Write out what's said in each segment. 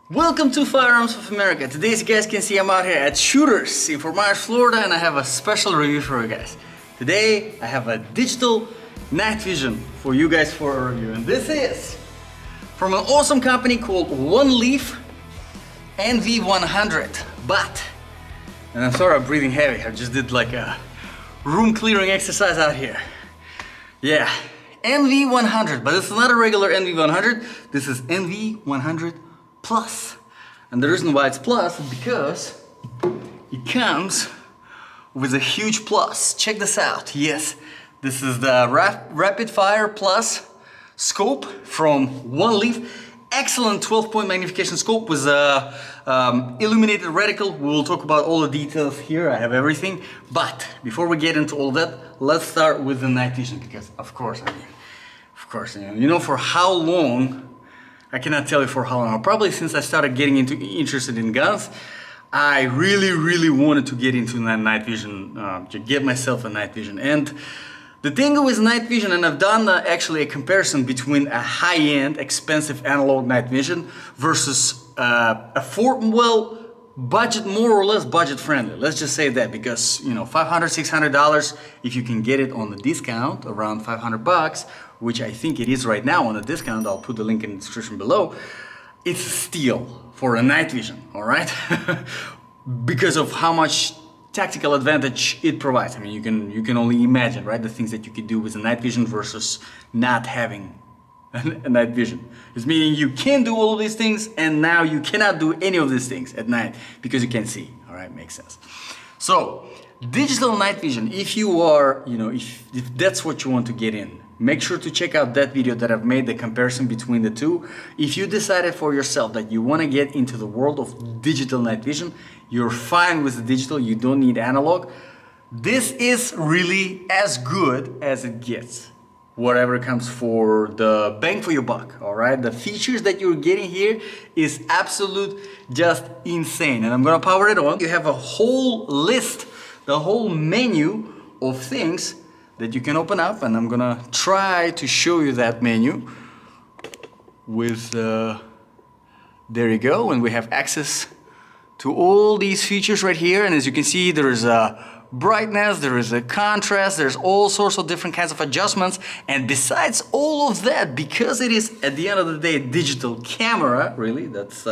Welcome to Firearms of America. Today, as you guys can see, I'm out here at Shooters in Fort Myers, Florida, and I have a special review for you guys. Today, I have a digital night vision for you guys for a review, and this is from an awesome company called Oneleaf NV100. And I'm sorry I'm breathing heavy, I just did like a room clearing exercise out here. Yeah, NV100, but it's not a regular NV100, this is NV100 Plus. And the reason why it's plus is because it comes with a huge plus. Check this out. Yes, this is the Rapid Fire Plus scope from Oneleaf. Excellent 12-point magnification scope with Illuminated Reticle. We will talk about all the details here. I have everything. But before we get into all that, let's start with the night vision because, of course, you know for how long. I cannot tell you for how long. Probably since I started getting interested in guns, I really wanted to get into night vision, to get myself a night vision. And the thing with night vision, and I've done actually a comparison between a high-end, expensive analog night vision versus budget, more or less budget friendly. Let's just say that because, you know, $500, $600, if you can get it on the discount, around $500, which I think it is right now on a discount, I'll put the link in the description below, it's a steal for a night vision, all right? Because of how much tactical advantage it provides. I mean, you can only imagine, right? The things that you could do with a night vision versus not having a night vision. It's meaning you can do all of these things and now you cannot do any of these things at night because you can't see, all right? Makes sense. So, digital night vision, if you are, you know, if that's what you want to get in, make sure to check out that video that I've made, the comparison between the two. If you decided for yourself that you want to get into the world of digital night vision, you're fine with the digital, you don't need analog. This is really as good as it gets. Whatever comes for the bang for your buck, all right? The features that you're getting here is absolute just insane. And I'm gonna power it on. You have a whole list, the whole menu of things that you can open up, and I'm gonna try to show you that menu with, there you go, and we have access to all these features right here. And as you can see, there is a brightness, there is a contrast, there's all sorts of different kinds of adjustments. And besides all of that, because it is at the end of the day a digital camera, really, that's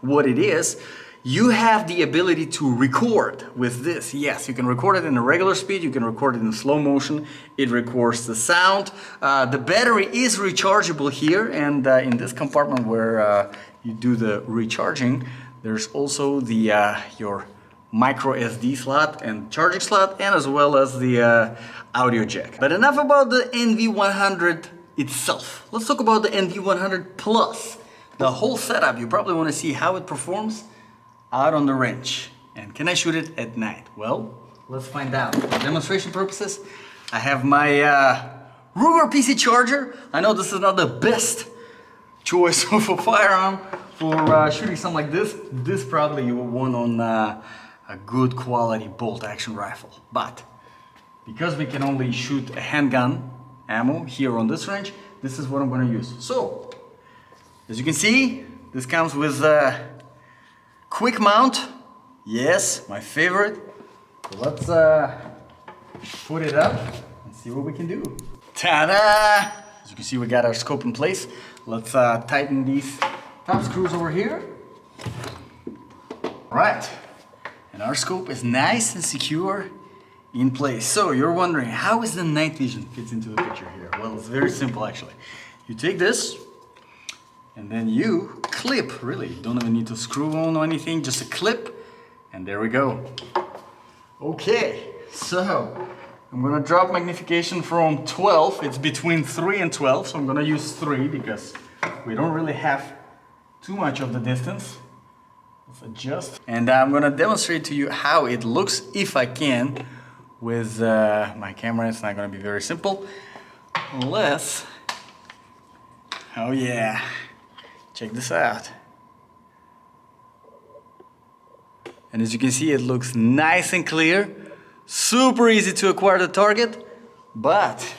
what it is, you have the ability to record with this. Yes, you can record it in a regular speed, you can record it in slow motion, it records the sound. The battery is rechargeable here, and in this compartment where you do the recharging, there's also the your micro SD slot and charging slot, and as well as the audio jack. But enough about the NV100 itself. Let's talk about the NV100 Plus. The whole setup, you probably want to see how it performs out on the range. And can I shoot it at night? Well, let's find out. For demonstration purposes, I have my Ruger PC charger. I know this is not the best choice of a firearm for shooting something like this. This probably you will want on a good quality bolt action rifle. But because we can only shoot a handgun ammo here on this range, this is what I'm going to use. So, as you can see, this comes with quick mount, yes, my favorite. So let's put it up and see what we can do. Ta-da! As you can see, we got our scope in place. Let's tighten these top screws over here. Right, and our scope is nice and secure in place. So you're wondering, how is the night vision fits into the picture here? Well, it's very simple actually. You take this, and then you clip, really, you don't even need to screw on or anything, just a clip, and there we go. Okay, so I'm gonna drop magnification from 12, it's between 3 and 12, so I'm gonna use 3 because we don't really have too much of the distance. Let's adjust. And I'm gonna demonstrate to you how it looks, if I can, with my camera. It's not gonna be very simple, unless, oh yeah. Check this out. And as you can see, it looks nice and clear, super easy to acquire the target, but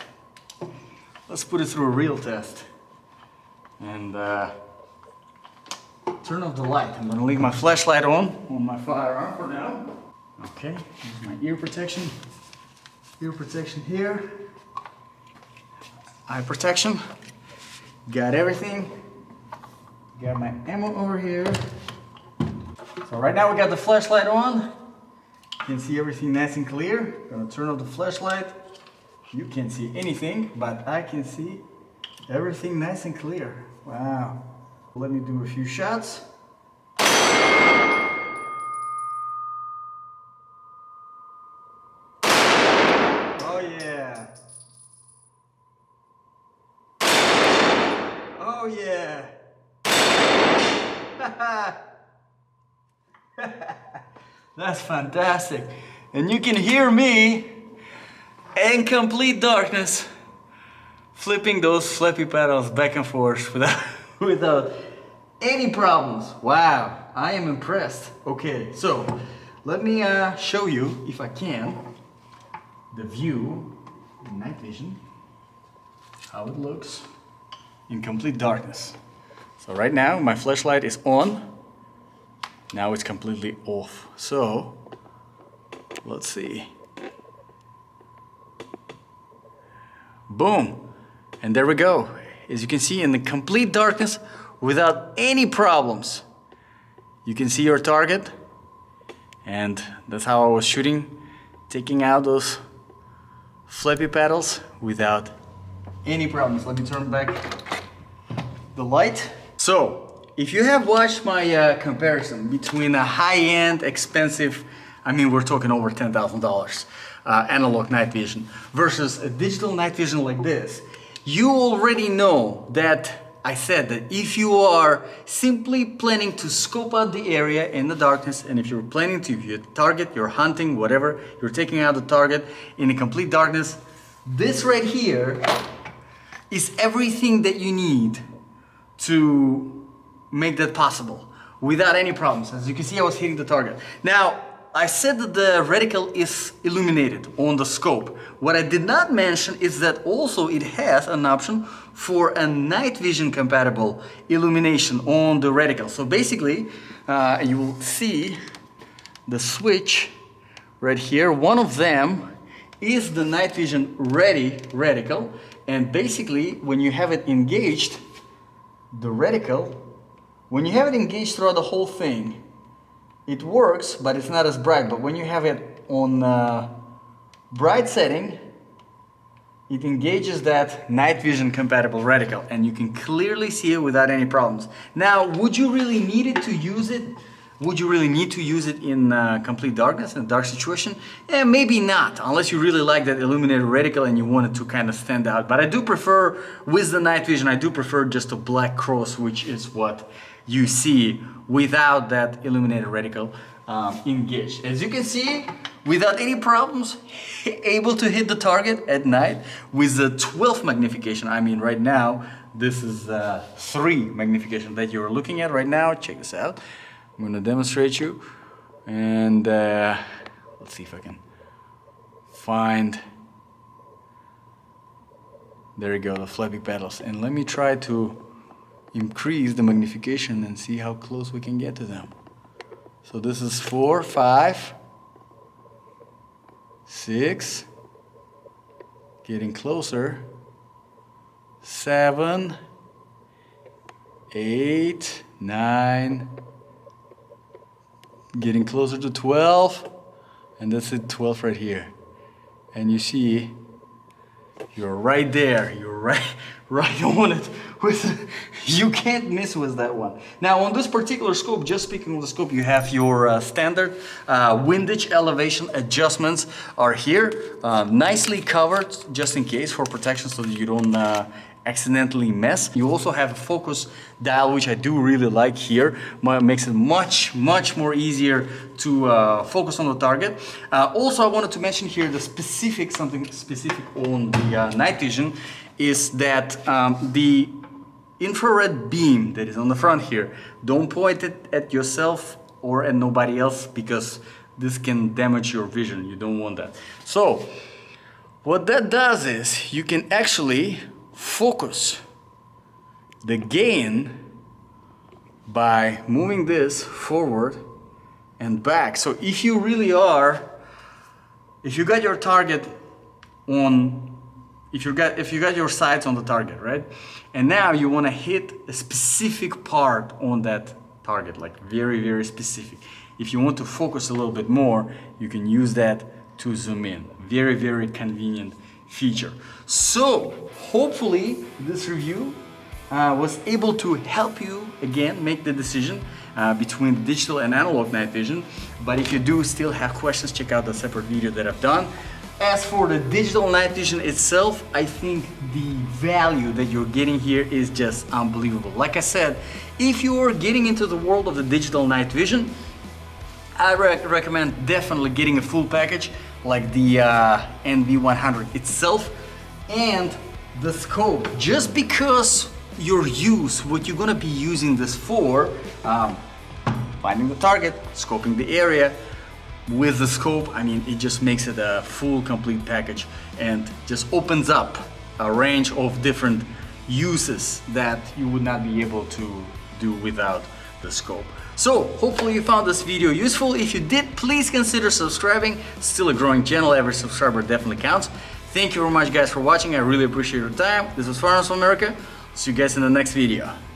let's put it through a real test. And turn off the light. I'm gonna leave my flashlight on my firearm for now. Okay, here's my ear protection here, eye protection, got everything, got my ammo over here. So right now we got the flashlight on, you can see everything nice and clear. Gonna turn off the flashlight, you can't see anything, but I can see everything nice and clear. Wow, let me do a few shots. Oh yeah. Oh yeah. That's fantastic. And you can hear me in complete darkness flipping those flippy pedals back and forth without any problems. Wow, I am impressed. Okay, so let me show you, if I can, the view in night vision, how it looks in complete darkness. So right now my flashlight is on, now it's completely off. So let's see. Boom, and there we go. As you can see, in the complete darkness without any problems, you can see your target, and that's how I was shooting, taking out those flippy pedals without any problems. Let me turn back the light. So if you have watched my comparison between a high-end expensive, I mean we're talking over $10,000 analog night vision versus a digital night vision like this, you already know that I said that if you are simply planning to scope out the area in the darkness, and if you're planning to, if you target, you're hunting, whatever, you're taking out the target in a complete darkness, this right here is everything that you need to make that possible without any problems. As you can see, I was hitting the target. Now, I said that the reticle is illuminated on the scope. What I did not mention is that also it has an option for a night vision compatible illumination on the reticle. So basically, you will see the switch right here. One of them is the night vision ready reticle, and basically when you have it engaged, the reticle, when you have it engaged throughout the whole thing, it works, but it's not as bright. But when you have it on bright setting, it engages that night vision compatible reticle, and you can clearly see it without any problems. Now, would you really need it to use it? Would you really need to use it in complete darkness, in a dark situation? Maybe not, unless you really like that illuminated reticle and you want it to kind of stand out. But I do prefer, with the night vision, I do prefer just a black cross, which is what you see without that illuminated reticle engaged. As you can see, without any problems, able to hit the target at night with the 12 magnification. I mean, right now, this is 3 magnification that you're looking at right now. Check this out. I'm going to demonstrate you, and let's see if I can find, there you go, the flappy pedals. And let me try to increase the magnification and see how close we can get to them. So this is 4, 5, 6, getting closer, 7, 8, 9, getting closer to 12, and that's it, 12 right here. And you see, you're right there, you're right on it. You can't miss with that one. Now on this particular scope, just speaking of the scope, you have your standard windage elevation adjustments are here, nicely covered just in case for protection so that you don't accidentally mess. You also have a focus dial, which I do really like here. Makes it much more easier to focus on the target. Also, I wanted to mention here the something specific on the night vision is that the infrared beam that is on the front here, don't point it at yourself or at nobody else, because this can damage your vision. You don't want that. So what that does is you can actually focus the gain by moving this forward and back. So if you really are, if you got your target on, if you got your sights on the target, right? And now you want to hit a specific part on that target, like very, very specific. If you want to focus a little bit more, you can use that to zoom in. Very, very convenient feature. So hopefully this review was able to help you again make the decision between the digital and analog night vision. But if you do still have questions, check out the separate video that I've done. As for the digital night vision itself, I think the value that you're getting here is just unbelievable. Like I said, if you're getting into the world of the digital night vision, I recommend definitely getting a full package like the NV100 itself and the scope, just because your use, what you're gonna be using this for, finding the target, scoping the area. With the scope, I mean, it just makes it a full, complete package and just opens up a range of different uses that you would not be able to do without the scope. So hopefully you found this video useful. If you did, please consider subscribing. Still a growing channel, every subscriber definitely counts. Thank you very much guys for watching, I really appreciate your time. This was Firearms from America. See you guys in the next video.